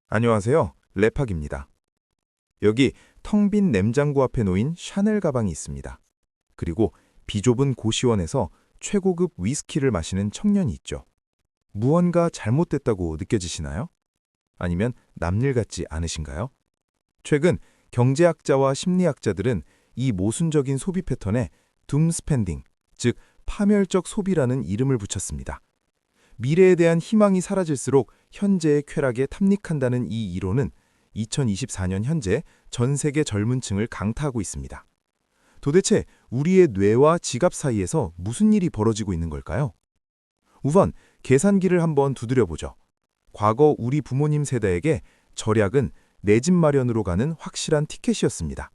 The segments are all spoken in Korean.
안녕하세요. 레팍입니다. 여기 텅 빈 냉장고 앞에 놓인 샤넬 가방이 있습니다. 그리고 비좁은 고시원에서 최고급 위스키를 마시는 청년이 있죠. 무언가 잘못됐다고 느껴지시나요? 아니면 남일 같지 않으신가요? 최근 경제학자와 심리학자들은 이 모순적인 소비 패턴에 둠 스펜딩, 즉 파멸적 소비라는 이름을 붙였습니다. 미래에 대한 희망이 사라질수록 현재의 쾌락에 탐닉한다는 이 이론은 2024년 현재 전 세계 젊은 층을 강타하고 있습니다. 도대체 우리의 뇌와 지갑 사이에서 무슨 일이 벌어지고 있는 걸까요? 우선 계산기를 한번 두드려보죠. 과거 우리 부모님 세대에게 절약은 내 집 마련으로 가는 확실한 티켓이었습니다.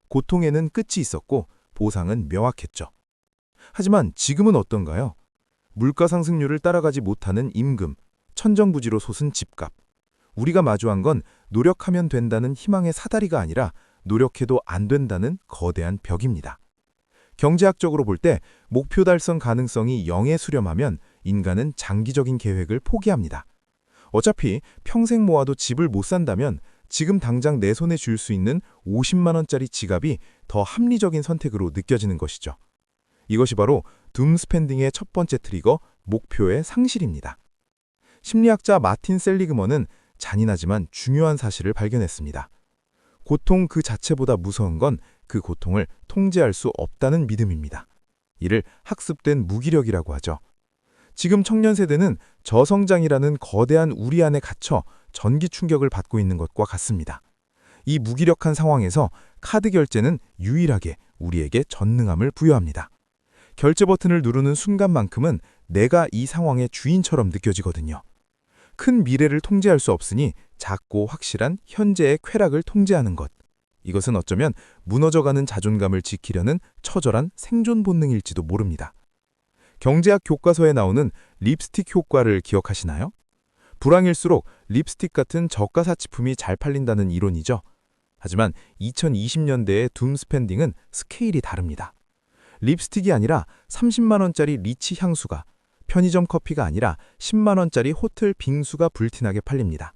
고통에는 끝이 있었고 보상은 명확했죠. 하지만 지금은 어떤가요? 물가 상승률을 따라가지 못하는 임금, 천정부지로 솟은 집값. 우리가 마주한 건 노력하면 된다는 희망의 사다리가 아니라 노력해도 안 된다는 거대한 벽입니다. 경제학적으로 볼 때 목표 달성 가능성이 0에 수렴하면 인간은 장기적인 계획을 포기합니다. 어차피 평생 모아도 집을 못 산다면 지금 당장 내 손에 쥘 수 있는 50만 원짜리 지갑이 더 합리적인 선택으로 느껴지는 것이죠. 이것이 바로 둠 스펜딩의 첫 번째 트리거, 목표의 상실입니다. 심리학자 마틴 셀리그먼은 잔인하지만 중요한 사실을 발견했습니다. 고통 그 자체보다 무서운 건 그 고통을 통제할 수 없다는 믿음입니다. 이를 학습된 무기력이라고 하죠. 지금 청년 세대는 저성장이라는 거대한 우리 안에 갇혀 전기 충격을 받고 있는 것과 같습니다. 이 무기력한 상황에서 카드 결제는 유일하게 우리에게 전능함을 부여합니다. 결제 버튼을 누르는 순간만큼은 내가 이 상황의 주인처럼 느껴지거든요. 큰 미래를 통제할 수 없으니 작고 확실한 현재의 쾌락을 통제하는 것. 이것은 어쩌면 무너져가는 자존감을 지키려는 처절한 생존 본능일지도 모릅니다. 경제학 교과서에 나오는 립스틱 효과를 기억하시나요? 불황일수록 립스틱 같은 저가 사치품이 잘 팔린다는 이론이죠. 하지만 2020년대의 둠 스펜딩은 스케일이 다릅니다. 립스틱이 아니라 30만 원짜리 리치 향수가, 편의점 커피가 아니라 10만 원짜리 호텔 빙수가 불티나게 팔립니다.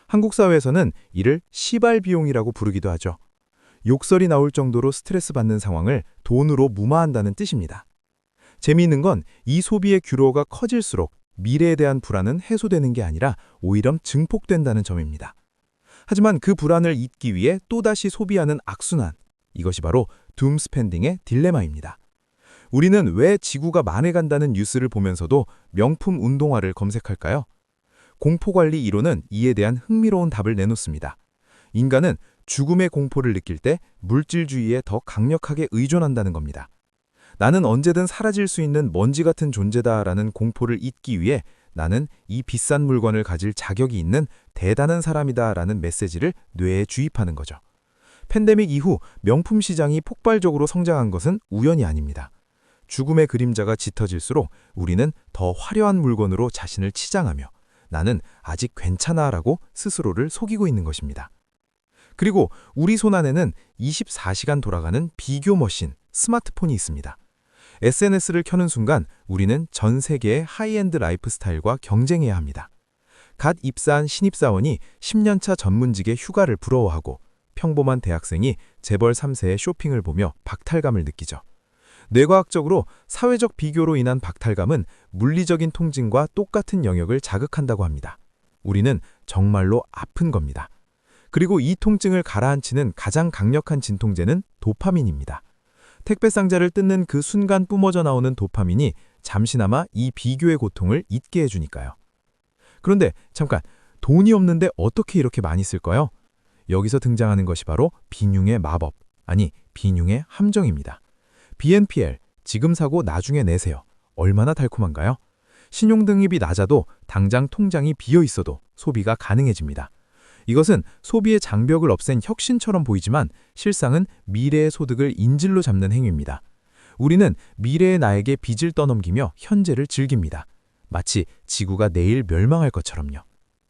한국 사회에서는 이를 시발 비용이라고 부르기도 하죠. 욕설이 나올 정도로 스트레스 받는 상황을 돈으로 무마한다는 뜻입니다. 재미있는 건 이 소비의 규모가 커질수록 미래에 대한 불안은 해소되는 게 아니라 오히려 증폭된다는 점입니다. 하지만 그 불안을 잊기 위해 또다시 소비하는 악순환. 이것이 바로 둠 스펜딩의 딜레마입니다. 우리는 왜 지구가 망해간다는 뉴스를 보면서도 명품 운동화를 검색할까요? 공포관리 이론은 이에 대한 흥미로운 답을 내놓습니다. 인간은 죽음의 공포를 느낄 때 물질주의에 더 강력하게 의존한다는 겁니다. 나는 언제든 사라질 수 있는 먼지 같은 존재다라는 공포를 잊기 위해 나는 이 비싼 물건을 가질 자격이 있는 대단한 사람이다라는 메시지를 뇌에 주입하는 거죠. 팬데믹 이후 명품 시장이 폭발적으로 성장한 것은 우연이 아닙니다. 죽음의 그림자가 짙어질수록 우리는 더 화려한 물건으로 자신을 치장하며 나는 아직 괜찮아라고 스스로를 속이고 있는 것입니다. 그리고 우리 손안에는 24시간 돌아가는 비교 머신, 스마트폰이 있습니다. SNS를 켜는 순간 우리는 전 세계의 하이엔드 라이프 스타일과 경쟁해야 합니다. 갓 입사한 신입사원이 10년차 전문직의 휴가를 부러워하고 평범한 대학생이 재벌 3세의 쇼핑을 보며 박탈감을 느끼죠. 뇌과학적으로 사회적 비교로 인한 박탈감은 물리적인 통증과 똑같은 영역을 자극한다고 합니다. 우리는 정말로 아픈 겁니다. 그리고 이 통증을 가라앉히는 가장 강력한 진통제는 도파민입니다. 택배 상자를 뜯는 그 순간 뿜어져 나오는 도파민이 잠시나마 이 비교의 고통을 잊게 해주니까요. 그런데 잠깐, 돈이 없는데 어떻게 이렇게 많이 쓸까요? 여기서 등장하는 것이 바로 빈흉의 마법, 아니 빈흉의 함정입니다. BNPL, 지금 사고 나중에 내세요. 얼마나 달콤한가요? 신용등급이 낮아도 당장 통장이 비어 있어도 소비가 가능해집니다. 이것은 소비의 장벽을 없앤 혁신처럼 보이지만 실상은 미래의 소득을 인질로 잡는 행위입니다. 우리는 미래의 나에게 빚을 떠넘기며 현재를 즐깁니다. 마치 지구가 내일 멸망할 것처럼요.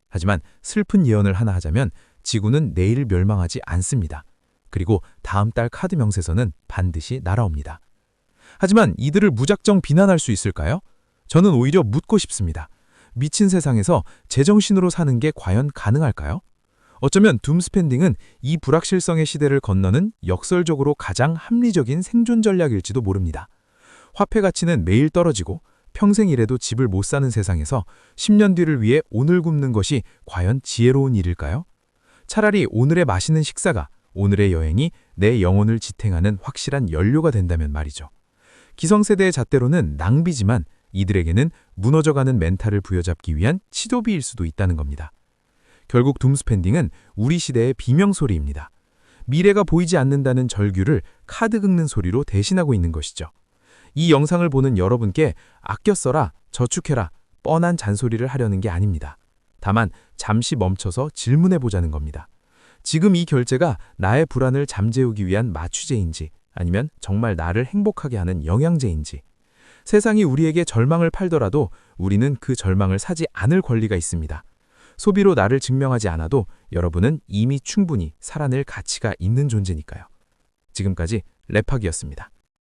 하지만 슬픈 예언을 하나 하자면 지구는 내일 멸망하지 않습니다. 그리고 다음 달 카드 명세서는 반드시 날아옵니다. 하지만 이들을 무작정 비난할 수 있을까요? 저는 오히려 묻고 싶습니다. 미친 세상에서 제정신으로 사는 게 과연 가능할까요? 어쩌면 둠스펜딩은 이 불확실성의 시대를 건너는 역설적으로 가장 합리적인 생존 전략일지도 모릅니다. 화폐 가치는 매일 떨어지고 평생 일해도 집을 못 사는 세상에서 10년 뒤를 위해 오늘 굶는 것이 과연 지혜로운 일일까요? 차라리 오늘의 맛있는 식사가, 오늘의 여행이 내 영혼을 지탱하는 확실한 연료가 된다면 말이죠. 기성세대의 잣대로는 낭비지만 이들에게는 무너져가는 멘탈을 부여잡기 위한 치도비일 수도 있다는 겁니다. 결국 둠스펜딩은 우리 시대의 비명소리입니다. 미래가 보이지 않는다는 절규를 카드 긁는 소리로 대신하고 있는 것이죠. 이 영상을 보는 여러분께 아껴 써라, 저축해라, 뻔한 잔소리를 하려는 게 아닙니다. 다만 잠시 멈춰서 질문해보자는 겁니다. 지금 이 결제가 나의 불안을 잠재우기 위한 마취제인지 아니면 정말 나를 행복하게 하는 영양제인지. 세상이 우리에게 절망을 팔더라도 우리는 그 절망을 사지 않을 권리가 있습니다. 소비로 나를 증명하지 않아도 여러분은 이미 충분히 살아낼 가치가 있는 존재니까요. 지금까지 랩학이었습니다.